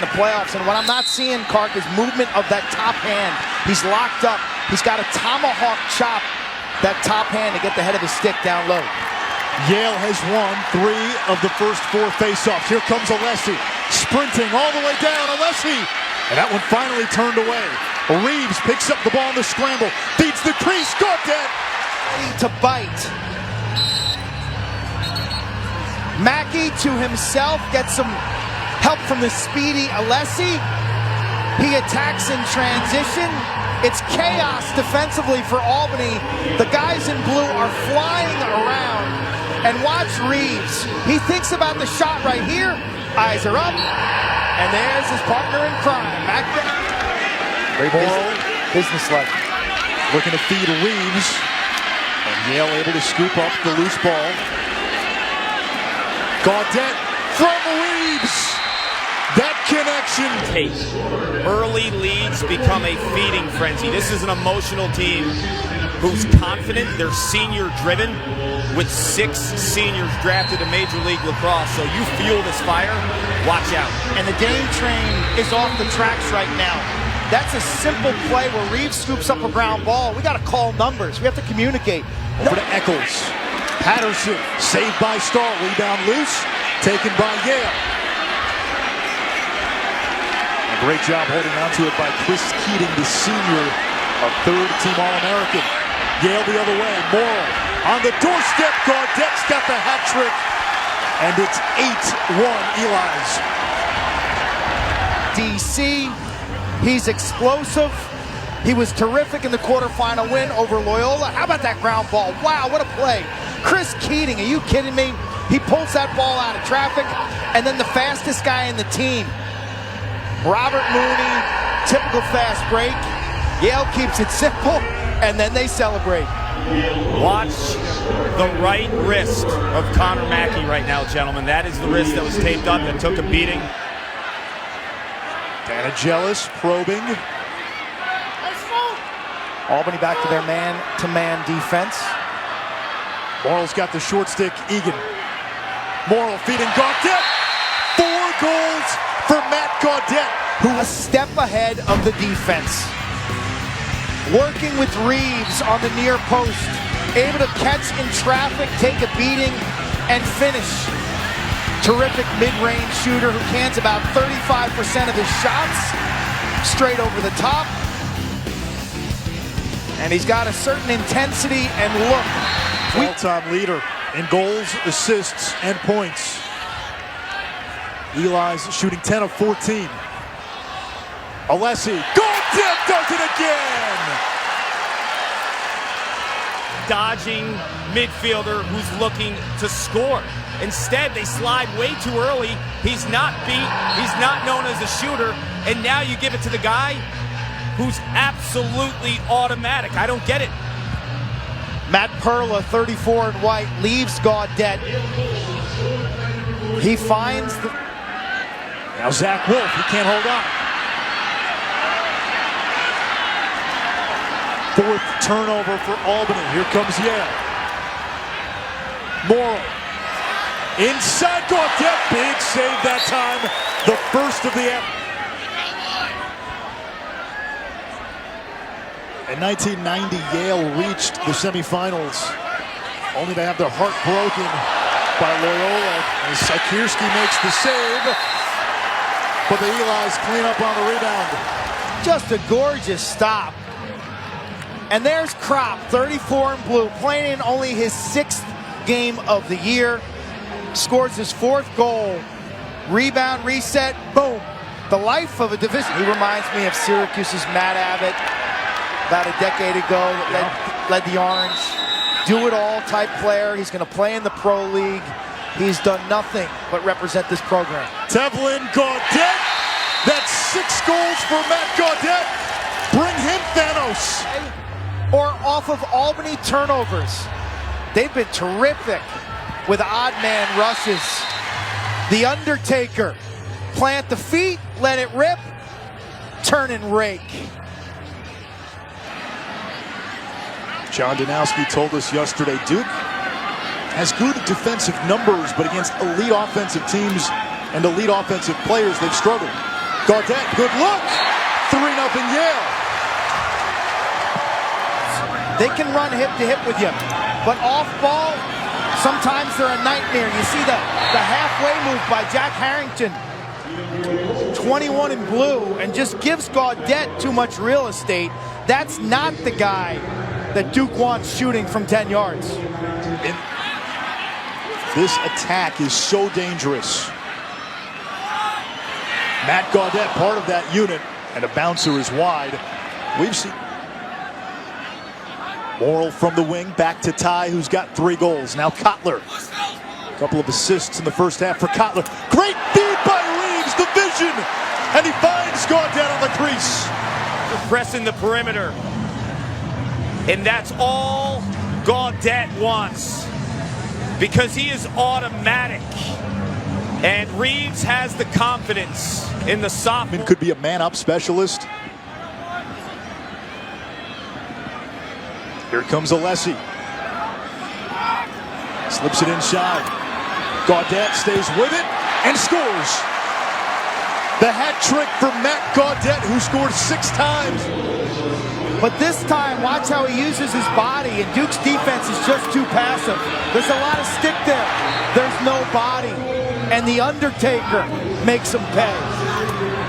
the playoffs. And what I'm not seeing, Clark, is movement of that top hand. He's locked up. He's got a tomahawk chop, that top hand, to get the head of his stick down low. Yale has won 3 of the first 4 faceoffs. Here comes Alessi, sprinting all the way down. Alessi, and that one finally turned away. Reeves picks up the ball in the scramble, feeds the crease. Gaudet to bite. Mackey to himself gets some help from the speedy Alessi. He attacks in transition. It's chaos defensively for Albany. The guys in blue are flying around. And watch Reeves. He thinks about the shot right here. Eyes are up. And there's his partner in crime, Matt Gaudet. Great ball. Business-like. Looking to feed Reeves. And Yale able to scoop up the loose ball. Gaudet from Reeves. That connection. Early leads become a feeding frenzy. This is an emotional team who's confident. They're senior-driven with 6 seniors drafted to Major League Lacrosse. So you fuel this fire, watch out. And the Dame train is off the tracks right now. That's a simple play where Reeves scoops up a ground ball. We got to call numbers. We have to communicate. Over to Eccles. Patterson, saved by Stahl. Rebound loose, taken by Yale. A great job holding onto it by Chris Keating, the senior, a 3rd-team All-American. Yale the other way. Morrill on the doorstep. Gaudet's got the hat trick. And it's 8-1 Eli's. DC, he's explosive. He was terrific in the quarterfinal win over Loyola. How about that ground ball? Wow, what a play. Chris Keating, are you kidding me? He pulls that ball out of traffic. And then the fastest guy in the team, Robert Mooney, typical fast break. Yale keeps it simple, and then they celebrate. Watch the right wrist of Connor Mackey right now, gentlemen. That is the wrist that was taped up and took a beating. Danagelis probing. Albany back to their man-to-man defense. Morrill's got the short stick. Egan. Morrill feeding Gaudet. 4 goals for Matt Gaudet, who a step ahead of the defense. Working with Reeves on the near post. Able to catch in traffic, take a beating, and finish. Terrific mid-range shooter who cans about 35% of his shots. Straight over the top. And he's got a certain intensity and look. All-time leader in goals, assists, and points. Eli's shooting 10 of 14. Alessi. Gaudet does it again! Dodging midfielder who's looking to score. Instead, they slide way too early. He's not beat. He's not known as a shooter. And now you give it to the guy who's absolutely automatic. I don't get it. Matt Perla, 34 in white, leaves Gaudet. He finds the... Now Zach Wolf, he can't hold on. 4th turnover for Albany. Here comes Yale. Morrill. Inside Gaudet. Big save that time. The first of the end. In 1990, Yale reached the semifinals, only to have their heart broken by Loyola. And Sikierski makes the save, but the Eli's clean up on the rebound. Just a gorgeous stop. And there's Kropp, 34 in blue, playing in only his 6th game of the year. Scores his 4th goal. Rebound, reset, boom. The life of a division. He reminds me of Syracuse's Matt Abbott about a decade ago that led the Orange. Do-it-all type player. He's going to play in the Pro League. He's done nothing but represent this program. Tevlin Gaudet. That's 6 goals for Matt Gaudet. Bring him Thanos. Or off of Albany turnovers. They've been terrific with odd man rushes. The Undertaker. Plant the feet, let it rip, turn and rake. John Danowski told us yesterday, Duke has good defensive numbers, but against elite offensive teams and elite offensive players, they've struggled. Gaudet, good look. 3-0 Yale. They can run hip to hip with you, but off ball, sometimes they're a nightmare. You see the halfway move by Jack Harrington, 21 in blue, and just gives Gaudet too much real estate. That's not the guy that Duke wants shooting from 10 yards. This attack is so dangerous. Matt Gaudet, part of that unit, and a bouncer is wide. We've seen Morrill from the wing, back to Ty, who's got 3 goals. Now Kotler. A couple of assists in the first half for Kotler. Great feed by Reeves, the vision! And he finds Gaudet on the crease. Pressing the perimeter. And that's all Gaudet wants, because he is automatic. And Reeves has the confidence in the sophomore. Could be a man-up specialist. Here comes Alessi. Slips it inside. Gaudet stays with it and scores. The hat trick for Matt Gaudet, who scored 6 times. But this time, watch how he uses his body, and Duke's defense is just too passive. There's a lot of stick there. There's no body. And the Undertaker makes him pay.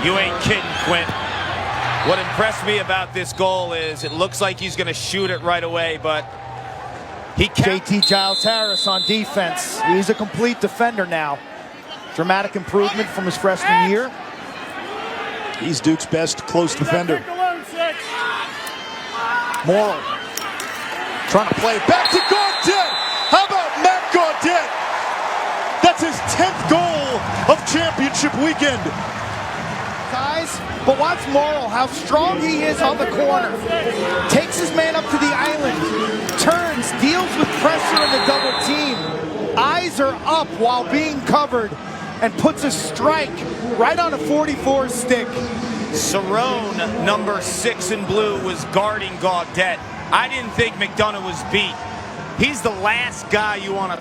You ain't kidding, Quint. What impressed me about this goal is it looks like he's going to shoot it right away, but he can't. JT Giles-Harris on defense. He's a complete defender now. Dramatic improvement from his freshman year. He's Duke's best close defender. Morrill trying to play it back to Gaudet. How about Matt Gaudet? That's his 10th goal of championship weekend. Guys, but watch Morrill, how strong he is on the corner. Takes his man up to the island, turns, deals with pressure in the double team. Eyes are up while being covered, and puts a strike right on a 44 stick. Cerrone, number 6 in blue, was guarding Gaudet. I didn't think McDonough was beat. He's the last guy you want to